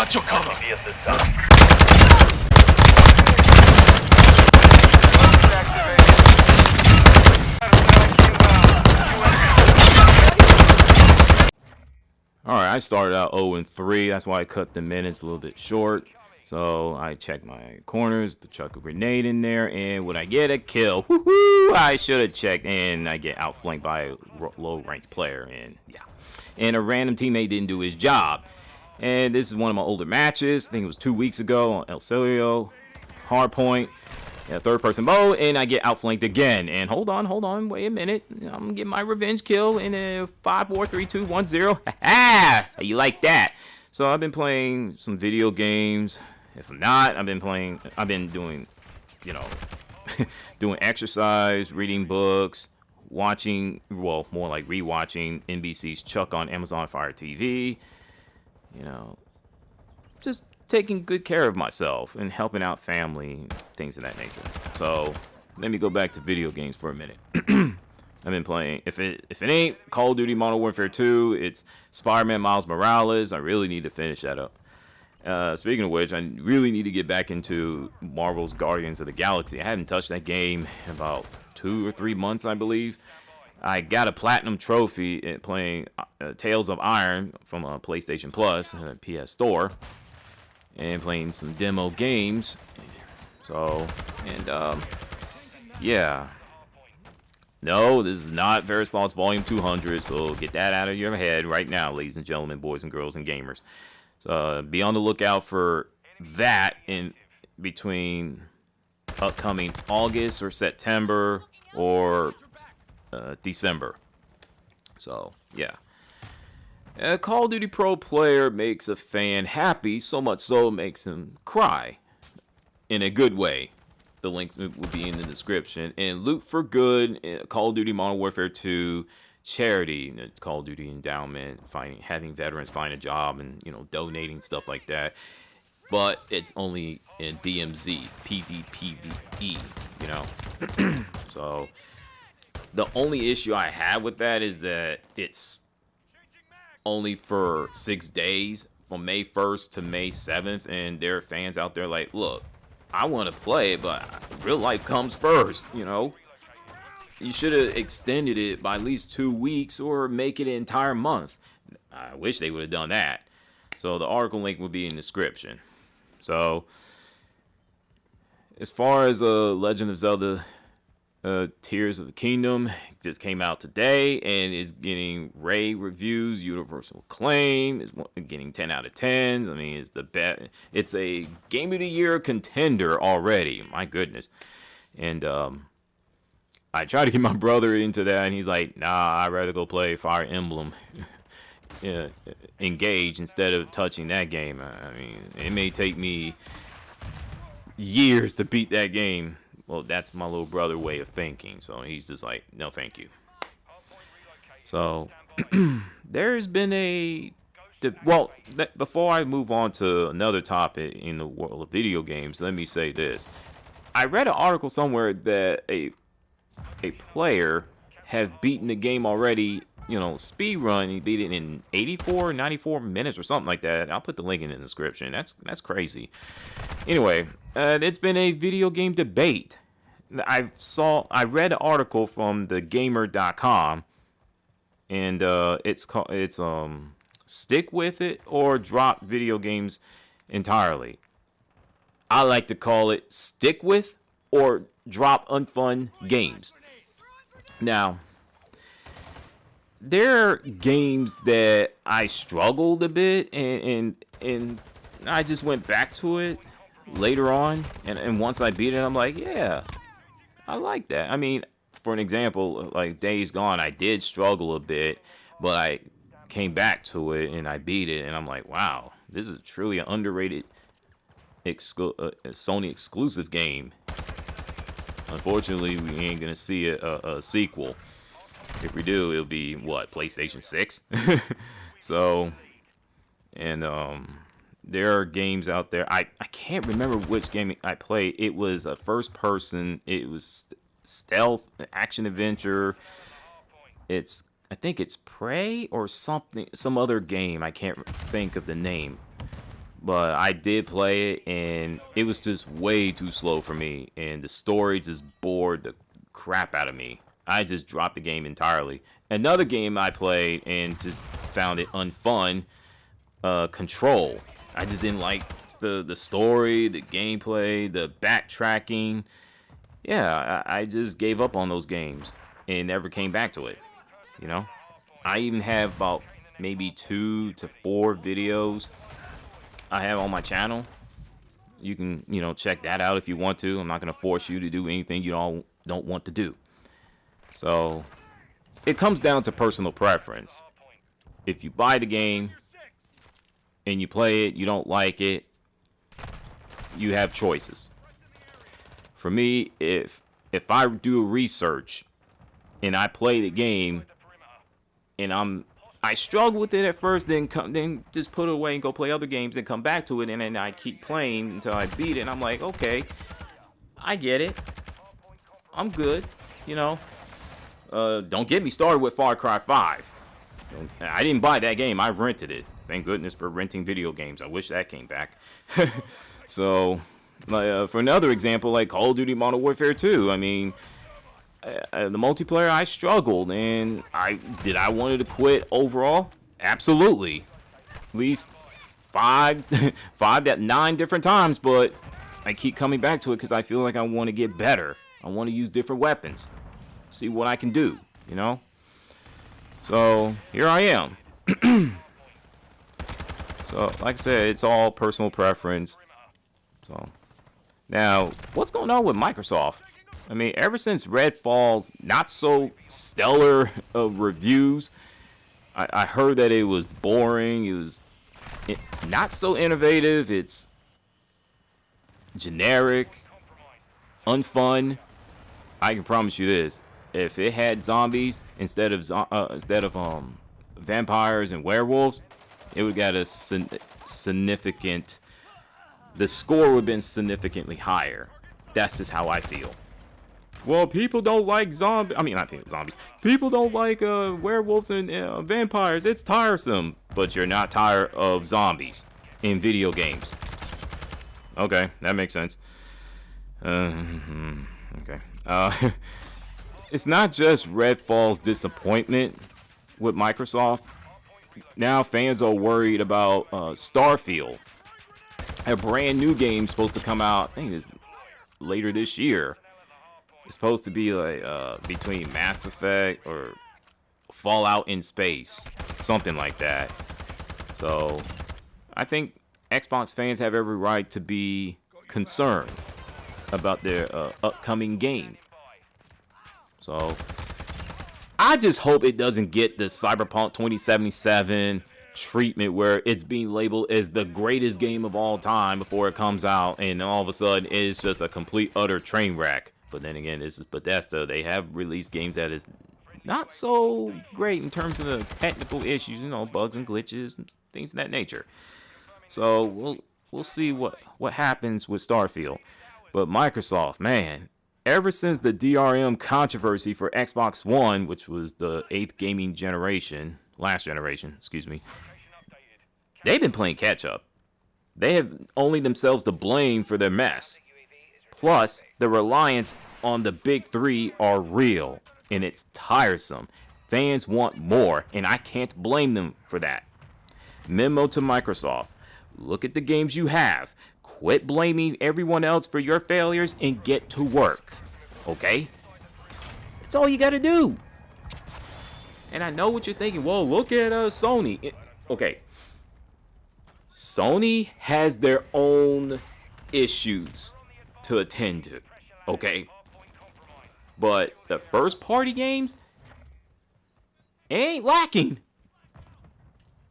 Got your cover. At this time. Alright, I started out 0-3. That's why I cut the minutes a little bit short. So I checked my corners to chuck a grenade in there, and would I get a kill? Woohoo! I should have checked, and I get outflanked by a low-ranked player, and yeah. And a random teammate didn't do his job. And this is one of my older matches. I think it was 2 weeks ago on El Celio, Hardpoint, third-person mode, and I get outflanked again. And hold on, wait a minute. I'm gonna get my revenge kill in a 5, 4, 3, 2, 1, 0. Ha! You like that? So I've been playing some video games. If I'm not, I've been doing, doing exercise, reading books, watching, well, more like rewatching NBC's Chuck on Amazon Fire TV. Just taking good care of myself and helping out family, things of that nature. So let me go back to video games for a minute. I've been playing, if it ain't Call of Duty Modern Warfare 2, it's Spider-Man Miles Morales. I really need to finish that up. Speaking of which, I really need to get back into Marvel's Guardians of the Galaxy. I haven't touched that game in about 2 or 3 months, I believe. I got a platinum trophy at playing Tales of Iron from PlayStation Plus, PS Store, and playing some demo games. So, and yeah. No, this is not Varys Lost Volume 200, so get that out of your head right now, ladies and gentlemen, boys and girls and gamers. So be on the lookout for that in between upcoming August or September or December. So, yeah. A Call of Duty Pro player makes a fan happy, so much so it makes him cry. In a good way. The link will be in the description. And Loot for Good, Call of Duty Modern Warfare 2, charity, Call of Duty endowment, having veterans find a job and, donating, stuff like that. But it's only in DMZ, PvPvE, So, the only issue I have with that is that it's only for 6 days, from May 1st to May 7th, and there are fans out there like, look, I want to play it, but real life comes first, You should have extended it by at least 2 weeks or make it an entire month. I wish they would have done that. So the article link will be in the description. So, as far as Legend of Zelda Tears of the Kingdom, just came out today and is getting rave reviews, universal acclaim, is getting 10 out of 10s. I mean, it's the best. It's a Game of the Year contender already. My goodness. And I tried to get my brother into that, and he's like, nah, I'd rather go play Fire Emblem Engage instead of touching that game. I mean, it may take me years to beat that game. Well, that's my little brother way of thinking. So he's just like, no, thank you. So there's been before I move on to another topic in the world of video games, let me say this. I read an article somewhere that a player have beaten the game already, speed run. He beat it in 84, 94 minutes or something like that. I'll put the link in the description. That's crazy. Anyway, it's been a video game debate. I read an article from thegamer.com, and it's stick with it or drop video games entirely. I like to call it stick with or drop unfun games. Now, there are games that I struggled a bit, and I just went back to it later on, and once I beat it, I'm like, yeah, I like that. I mean, for an example, like Days Gone, I did struggle a bit, but I came back to it and I beat it, and I'm like, wow, this is truly an underrated Sony exclusive game. Unfortunately, we ain't gonna see a sequel. If we do, it'll be what, PlayStation 6? So, and there are games out there. I can't remember which game I played. It was a first person. It was stealth action adventure. I think it's Prey or something, some other game. I can't think of the name. but I did play it, and it was just way too slow for me, and the story just bored the crap out of me. I just dropped the game entirely. Another game I played and just found it unfun, Control. I just didn't like the story, the gameplay, the backtracking. Yeah, I just gave up on those games and never came back to it, you know? I even have about maybe 2 to 4 videos I have on my channel. You can, check that out if you want to. I'm not going to force you to do anything you don't want to do. So, it comes down to personal preference. If you buy the game and you play it, you don't like it, you have choices. For me, if I do research and I play the game and I struggle with it at first, then just put it away and go play other games and come back to it, and then I keep playing until I beat it, and I'm like, okay, I get it. I'm good, Don't get me started with Far Cry 5. I didn't buy that game. I rented it. Thank goodness for renting video games. I wish that came back. So, for another example, like Call of Duty Modern Warfare 2, I mean, the multiplayer, I struggled, and I wanted to quit overall? Absolutely. At least 9 different times, but I keep coming back to it because I feel like I want to get better. I want to use different weapons. See what I can do, So, here I am. So, like I said, it's all personal preference. So, now, what's going on with Microsoft? I mean, ever since Redfall's not so stellar of reviews, I heard that it was boring, it was not so innovative, it's generic, unfun. I can promise you this. If it had zombies instead of vampires and werewolves, it would got a significant. The score would have been significantly higher. That's just how I feel. Well, people don't like zombies. I mean, not people, zombies. People don't like werewolves and vampires. It's tiresome. But you're not tired of zombies in video games. Okay, that makes sense. Okay. It's not just Redfall's disappointment with Microsoft. Now fans are worried about Starfield, a brand new game supposed to come out, I think it's later this year. It's supposed to be like between Mass Effect or Fallout in space, something like that. So I think Xbox fans have every right to be concerned about their upcoming game. So I just hope it doesn't get the Cyberpunk 2077 treatment where it's being labeled as the greatest game of all time before it comes out, and all of a sudden it's just a complete utter train wreck. But then again, this is Bethesda. They have released games that is not so great in terms of the technical issues, bugs and glitches and things of that nature. So we'll see what happens with Starfield. But Microsoft, man, ever since the DRM controversy for Xbox One, which was the 8th gaming generation, last generation, excuse me, they've been playing catch up. They have only themselves to blame for their mess. Plus, the reliance on the big three are real, and it's tiresome. Fans want more, and I can't blame them for that. Memo to Microsoft: look at the games you have. Quit blaming everyone else for your failures and get to work. Okay? That's all you gotta do. And I know what you're thinking. Well, look at Sony. Okay. Sony has their own issues to attend to. Okay? But the first party games ain't lacking.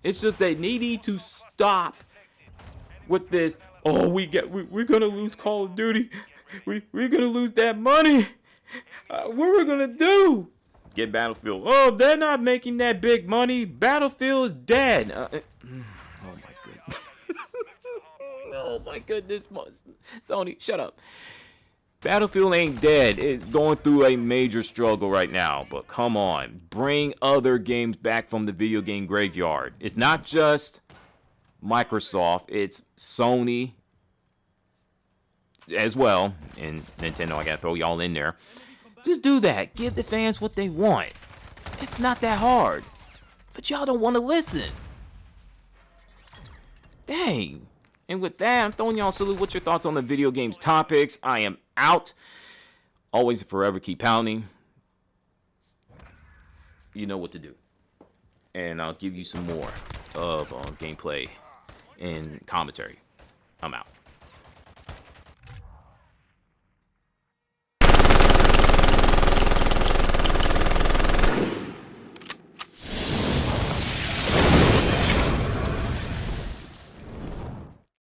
It's just they need to stop with this. Oh, we're gonna lose Call of Duty. We're gonna lose that money. What are we gonna do? Get Battlefield. Oh, they're not making that big money. Battlefield is dead. Oh my goodness. Oh my goodness, Sony, shut up. Battlefield ain't dead. It's going through a major struggle right now. But come on, bring other games back from the video game graveyard. It's not just Microsoft, it's Sony as well, and Nintendo. I gotta throw y'all in there. Just do that. Give the fans what they want. It's not that hard. But y'all don't want to listen. Dang. And with that, I'm throwing y'all a salute. What's your thoughts on the video games topics? I am out. Always and forever keep pounding. You know what to do. And I'll give you some more of gameplay and commentary. I'm out.